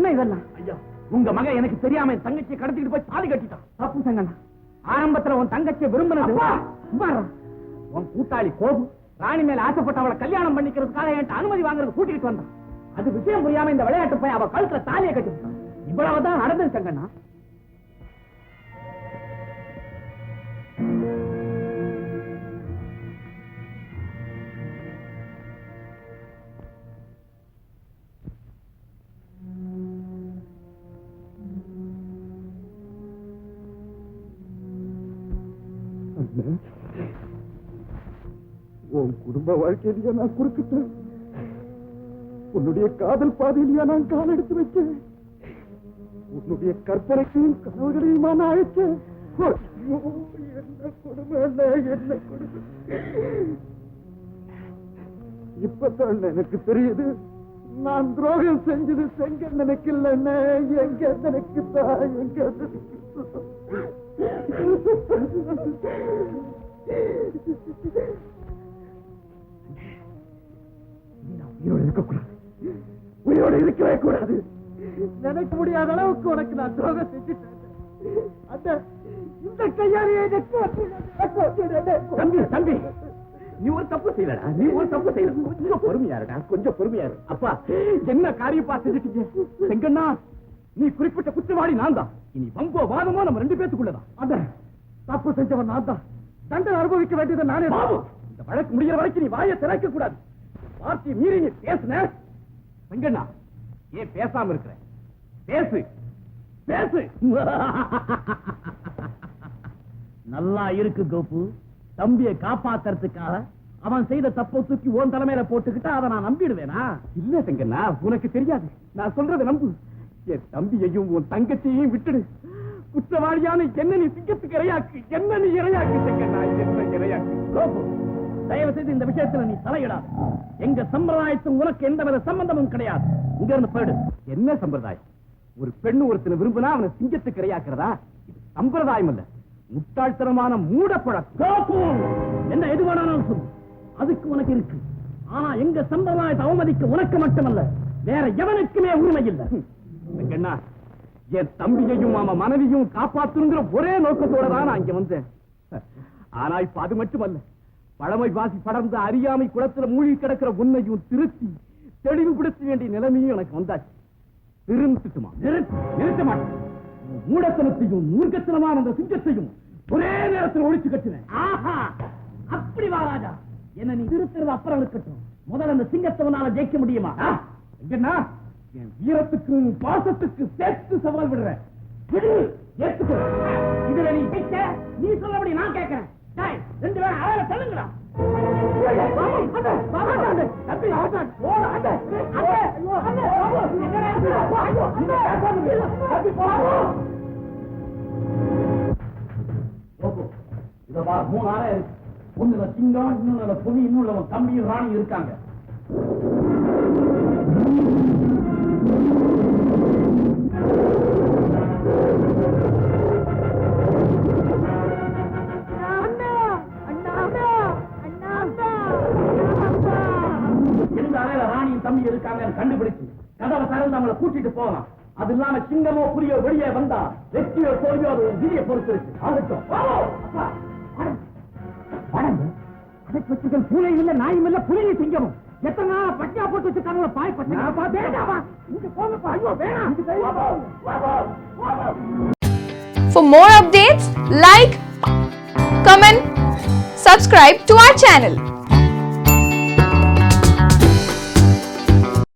என்ன இதெல்லாம்? ஐயா, உங்க மகன் எனக்கு தெரியாம என் தங்கச்சியை கடத்திட்டு போய் தாலி கட்டிட்டான். தப்பு சங்கண்ணா. ஆரம்பத்துல உன் தங்கச்சியை விரும்பினது உன் கூட்டாளி கோபு ராணி மேல ஆசைப்பட்டு அவளை கல்யாணம் பண்ணிக்கிறதுக்காக என்கிட்ட அனுமதி வாங்குறது கூட்டிட்டு வந்தான். அது விஷயம் புரியாம இந்த விளையாட்டு போய் அவ கழுத்துல தாலியை கட்டிட்டான். இவ்வளவுதான் நடந்தது சங்கண்ணா. உன் குடும்ப வாழ்க்கையிலேயே நான் குறுக்கிட்டேன். உன்னுடைய காதல் பாதையிலேயே நான் கால் எடுத்து வச்சேன். உன்னுடைய கற்பனைக்கையும் கனவுகளையுமா நான் அழைச்சேன். என்ன கொடுமை, என்ன கொடுமை. இப்பதான் எனக்கு தெரியுது, நான் துரோகம் செஞ்சது செங்கண்ணனுக்கு இல்லைன்னு எங்க நினைக்குதா, எங்க உயிரோடு இருக்கக்கூடாது, உயிரோடு இருக்கவே கூடாது. நினைக்க முடியாத அளவுக்கு உனக்கு நான் துரோகம் செஞ்சுட்டேன். அந்த இந்த கையாலேயே தம்பி தம்பி, நீ ஒரு தப்பு செய்யலடா, நீ ஒரு தப்பு செய்யல. கொஞ்சம் பொறுமையாருடா, கொஞ்சம் பொறுமையாரு. அப்பா, என்ன காரியப்பா செஞ்சுட்டீங்க? செங்கண்ணா, நீ குறிப்பிட்ட குற்றவாளி நான் தான். இனி வம்போ வாதமோ நம்ம ரெண்டு பேத்துக்குள்ளதான். அந்த தப்பு செஞ்சவன் நான் தான். தண்டனை அனுபவிக்க வேண்டியது நானே. இந்த வழக்கு முடிகிற வரைக்கும் நீ வாயை திறக்க கூடாது. வார்த்தையை மீறி நீ பேசுன. செங்கண்ணா, ஏன் பேசாம இருக்கிற? பேசு பேசு. நல்லா இருக்கு கோபு. தம்பியை காப்பாத்துறதுக்காக அவன் செய்த தப்பை தூக்கி உன் தலைமையில போட்டுக்கிட்டா அதை நான் நம்பிடுவேனா? இல்ல செங்கண்ணா, உனக்கு தெரியாது. நான் சொல்றதை நம்பு. என் தம்பியையும் உன் தங்கச்சியையும் விட்டுடு. குற்றவாளியான என்ன நீ சிங்கத்துக்கு இரையாக்கு, என்ன நீ இரையாக்கு செங்கண்ணா, என்ன இரையாக்கு. கோபு, தயவு செய்து இந்த விஷயத்துல நீ தலையிடாது. எங்க சம்பிரதாயத்தும் உனக்கு எந்தவித சம்பந்தமும் கிடையாது. இங்க இருந்து போயிடு. என்ன சம்பிரதாயம்? ஒரு பெண்ணு ஒருத்தனை விரும்பினா அவனை சிங்கத்துக்கு இரையாக்குறதா? இது சம்பிரதாயம் இல்ல, முட்டாள்தனமான மூடப்பழக்கம். என்ன எது வேணாலும் சொல்லு, அதுக்கு உனக்கு இருக்கு. ஆனா எங்க சம்பிரதாயத்தை அவமதிக்க உனக்கு மட்டுமல்ல, வேற எவனுக்குமே உரிமை இல்லை. செங்கண்ணா, என் தம்பியையும் அவன் மனைவியும் காப்பாத்துங்கிற ஒரே நோக்கத்தோட தான் நான் இங்க வந்தேன். ஆனா இப்ப அது மட்டுமல்ல, பழமை வாசி படர்ந்த அறியாமை குளத்துல மூழ்கி கிடக்கிற உன்னையும் திருத்தி தெளிவுபடுத்த வேண்டிய நிலைமையும் எனக்கு வந்தாச்சு. திருந்துட்டுமா? நிறுத்த மாட்டேன். மூடத்தனத்தையும் மூர்க்கத்தனமான அந்த சிங்கத்தையும் ஒரே நேரத்தில் ஒழிச்சு கட்டினேன். அப்படி வா ராஜா, என்ன நீ திருத்துறது அப்புறம் இருக்கட்டும். முதல்ல அந்த சிங்கத்தவனால ஜெயிக்க முடியுமா? எங்கன்னா என் வீரத்துக்கும் பாசத்துக்கு சேர்த்து சவால் விடுறேன். ஏத்துக்கோ. இதுல நீ ஜெயிச்ச, நீ சொல்லபடி நான் கேட்கிறேன். ரெண்டு பேரும் அழகா சொல்லுங்களா? மூணு ஆளே இருக்கு. ஒண்ணுல சிங்கம், இன்னொன்னு புலி, இன்னொன்னு தம்பியும் ராணி இருக்காங்க. ராணியும் தம்பி இருக்காங்க கண்டுபிடிச்சு கதவை திறந்து அவங்களை கூட்டிட்டு போகலாம். அது இல்லாம சிங்கமோ புலியோ வெளியே வந்தா வெற்றியோ தோல்வியோ அது ஒரு விதியை பொறுத்து இருக்கு. ஆகட்டும். பூனையும் இல்ல, நாயும் இல்ல, புலியும் சிங்கமும் எத்தனை நாள் பட்டியா போட்டு வச்சுக்காங்க. பாய் பட்டியா. For more updates, like, comment, subscribe to our channel.